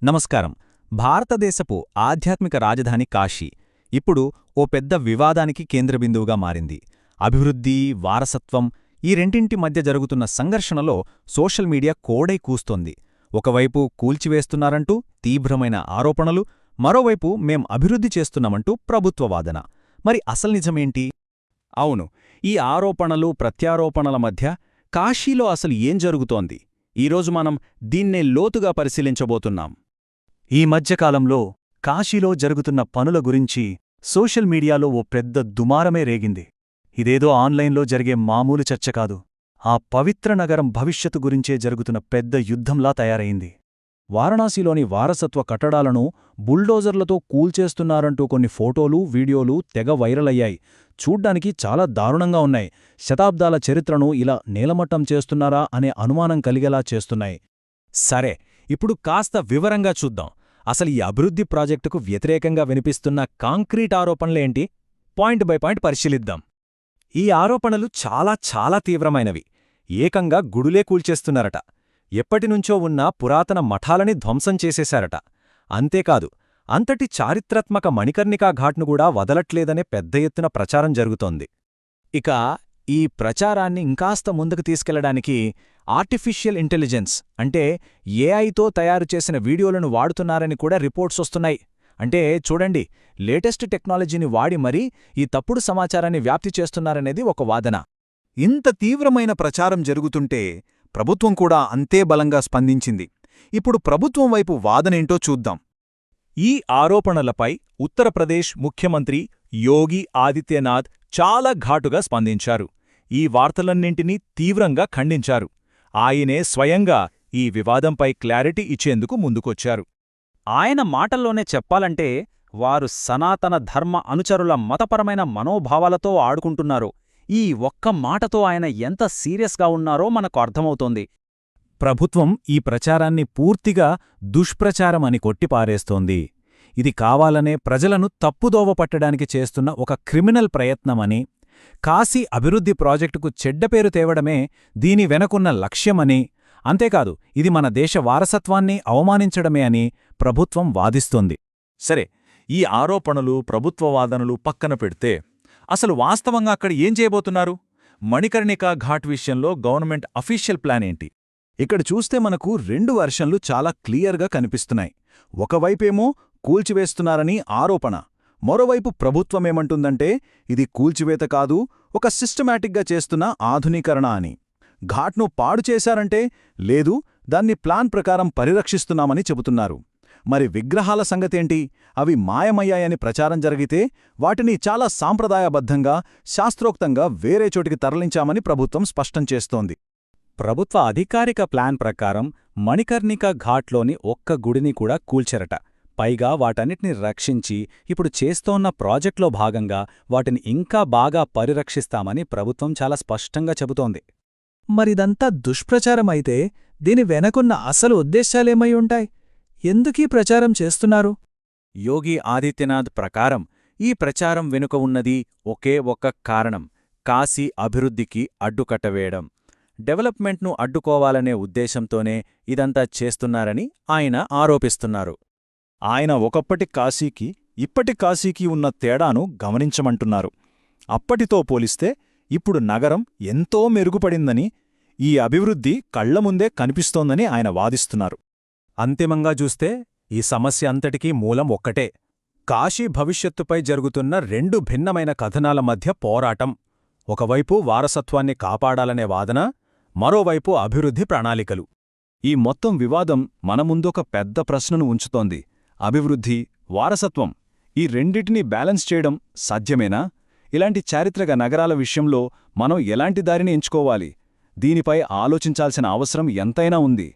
నమస్కారం. భారతదేశపు ఆధ్యాత్మిక రాజధాని కాశీ ఇప్పుడు ఓ పెద్ద వివాదానికి కేంద్రబిందువుగా మారింది. అభివృద్ధి, వారసత్వం ఈ రెండింటి మధ్య జరుగుతున్న సంఘర్షణలో సోషల్ మీడియా కోడై కూస్తోంది. ఒకవైపు కూల్చివేస్తున్నారంటూ తీవ్రమైన ఆరోపణలు, మరోవైపు మేం అభివృద్ధి చేస్తున్నామంటూ ప్రభుత్వ వాదన. మరి అసలు నిజమేంటి? అవును, ఈ ఆరోపణలు ప్రత్యారోపణల మధ్య కాశీలో అసలు ఏం జరుగుతోంది? ఈరోజు మనం దీన్నే లోతుగా పరిశీలించబోతున్నాం. ఈ మధ్యకాలంలో కాశీలో జరుగుతున్న పనుల గురించి సోషల్ మీడియాలో ఓ పెద్ద దుమారమే రేగింది. ఇదేదో ఆన్లైన్లో జరిగే మామూలు చర్చ కాదు. ఆ పవిత్ర నగరం భవిష్యత్తు గురించే జరుగుతున్న పెద్ద యుద్ధంలా తయారైంది. వారణాసిలోని వారసత్వ కట్టడాలను బుల్డోజర్లతో కూల్చేస్తున్నారంటూ కొన్ని ఫోటోలు, వీడియోలు తెగ వైరలయ్యాయి. చూడ్డానికి చాలా దారుణంగా ఉన్నాయి. శతాబ్దాల చరిత్రను ఇలా నేలమట్టం చేస్తున్నారా అనే అనుమానం కలిగేలా చేస్తున్నాయి. సరే, ఇప్పుడు కాస్త వివరంగా చూద్దాం. అసలు ఈ అభివృద్ధి ప్రాజెక్టుకు వ్యతిరేకంగా వినిపిస్తున్న కాంక్రీట్ ఆరోపణలేంటి? పాయింట్ బై పాయింట్ పరిశీలిద్దాం. ఈ ఆరోపణలు చాలా తీవ్రమైనవి. ఏకంగా గుడులే కూల్చేస్తున్నారట. ఎప్పటినుంచో ఉన్న పురాతన మఠాలని ధ్వంసం చేసేశారట. అంతేకాదు, అంతటి చారిత్రాత్మక మణికర్ణికా ఘాట్ను కూడా వదలట్లేదనే పెద్ద ఎత్తున ప్రచారం జరుగుతోంది. ఇక ఈ ప్రచారాన్ని ఇంకాస్త ముందుకు తీసుకెళ్లడానికి ఆర్టిఫిషియల్ ఇంటెలిజెన్స్ అంటే ఏఐతో తయారుచేసిన వీడియోలను వాడుతున్నారని కూడా రిపోర్ట్స్ వస్తున్నాయి. అంటే చూడండి, లేటెస్ట్ టెక్నాలజీని వాడి మరీ ఈ తప్పుడు సమాచారాన్ని వ్యాప్తి చేస్తున్నారనేది ఒక వాదన. ఇంత తీవ్రమైన ప్రచారం జరుగుతుంటే ప్రభుత్వం కూడా అంతే బలంగా స్పందించింది. ఇప్పుడు ప్రభుత్వం వైపు వాదనేంటో చూద్దాం. ఈ ఆరోపణలపై ఉత్తరప్రదేశ్ ముఖ్యమంత్రి యోగి ఆదిత్యనాథ్ చాలా ఘాటుగా స్పందించారు. ఈ వార్తలన్నింటినీ తీవ్రంగా ఖండించారు. ఆయనే స్వయంగా ఈ వివాదంపై క్లారిటీ ఇచ్చేందుకు ముందుకొచ్చారు. ఆయన మాటల్లోనే చెప్పాలంటే వారు సనాతన ధర్మ అనుచరుల మతపరమైన మనోభావాలతో ఆడుకుంటున్నారో, ఈ ఒక్క మాటతో ఆయన ఎంత సీరియస్గా ఉన్నారో మనకు అర్థమవుతోంది. ప్రభుత్వం ఈ ప్రచారాన్ని పూర్తిగా దుష్ప్రచారమని కొట్టిపారేస్తోంది. ఇది కావాలనే ప్రజలను తప్పుదోవ పట్టడానికి చేస్తున్న ఒక క్రిమినల్ ప్రయత్నమని, కాశీ అభివృద్ధి ప్రాజెక్టుకు చెడ్డపేరు తేవడమే దీని వెనకున్న లక్ష్యమని, అంతేకాదు ఇది మన దేశ వారసత్వాన్ని అవమానించడమే అని ప్రభుత్వం వాదిస్తోంది. సరే, ఈ ఆరోపణలు, ప్రభుత్వ వాదనలు పక్కన పెడితే అసలు వాస్తవంగా అక్కడ ఏం చేయబోతున్నారు? మణికర్ణికా ఘాట్ విషయంలో గవర్నమెంట్ అఫీషియల్ ప్లాన్ ఏంటి? ఇక్కడ చూస్తే మనకు రెండు వర్షన్లు చాలా క్లియర్గా కనిపిస్తున్నాయి. ఒకవైపేమో కూల్చివేస్తున్నారని ఆరోపణ, మరోవైపు ప్రభుత్వమేమంటుందంటే ఇది కూల్చివేత కాదు, ఒక సిస్టమాటిక్గా చేస్తున్న ఆధునీకరణ అని. ఘాట్ను పాడు చేశారంటే లేదు, దాన్ని ప్లాన్ ప్రకారం పరిరక్షిస్తున్నామని చెబుతున్నారు. మరి విగ్రహాల సంగతేంటి? అవి మాయమయ్యాయని ప్రచారం జరిగితే వాటిని చాలా సాంప్రదాయబద్ధంగా, శాస్త్రోక్తంగా వేరే చోటికి తరలించామని ప్రభుత్వం స్పష్టం చేస్తోంది. ప్రభుత్వ అధికారిక ప్లాన్ ప్రకారం మణికర్ణికా ఘాట్లోని ఒక్క గుడిని కూడా కూల్చెరట. పైగా వాటన్నిటిని రక్షించి ఇప్పుడు చేస్తోన్న ప్రాజెక్టులో భాగంగా వాటిని ఇంకా బాగా పరిరక్షిస్తామని ప్రభుత్వం చాలా స్పష్టంగా చెబుతోంది. మరిదంతా దుష్ప్రచారమైతే దీని వెనకున్న అసలు ఉద్దేశాలేమై ఉంటాయి? ఎందుకీ ప్రచారం చేస్తున్నారు? యోగి ఆదిత్యనాథ్ ప్రకారం ఈ ప్రచారం వెనుక ఉన్నది ఒకే ఒక్క కారణం: కాశీ అభివృద్ధికి అడ్డుకట్టవేయడం. డెవలప్మెంట్ను అడ్డుకోవాలనే ఉద్దేశంతోనే ఇదంతా చేస్తున్నారని ఆయన ఆరోపిస్తున్నారు. ఆయన ఒకప్పటి కాశీకి ఇప్పటి కాశీకి ఉన్న తేడాను గమనించమంటున్నారు. అప్పటితో పోలిస్తే ఇప్పుడు నగరం ఎంతో మెరుగుపడిందని, ఈ అభివృద్ధి కళ్లముందే కనిపిస్తోందని ఆయన వాదిస్తున్నారు. అంతిమంగా చూస్తే ఈ సమస్య అంతటికీ మూలం ఒక్కటే: కాశీ భవిష్యత్తుపై జరుగుతున్న రెండు భిన్నమైన కథనాల మధ్య పోరాటం. ఒకవైపు వారసత్వాన్ని కాపాడాలనే వాదన, మరోవైపు అభివృద్ధి ప్రణాళికలు. ఈ మొత్తం వివాదం మన ముందొక పెద్ద ప్రశ్నను ఉంచుతోంది: అభివృద్ధి, వారసత్వం ఈ రెండిటినీ బ్యాలెన్స్ చేయడం సాధ్యమేనా? ఇలాంటి చారిత్రక నగరాల విషయంలో మనం ఎలాంటి దారిని ఎంచుకోవాలి? దీనిపై ఆలోచించాల్సిన అవసరం ఎంతైనా ఉంది.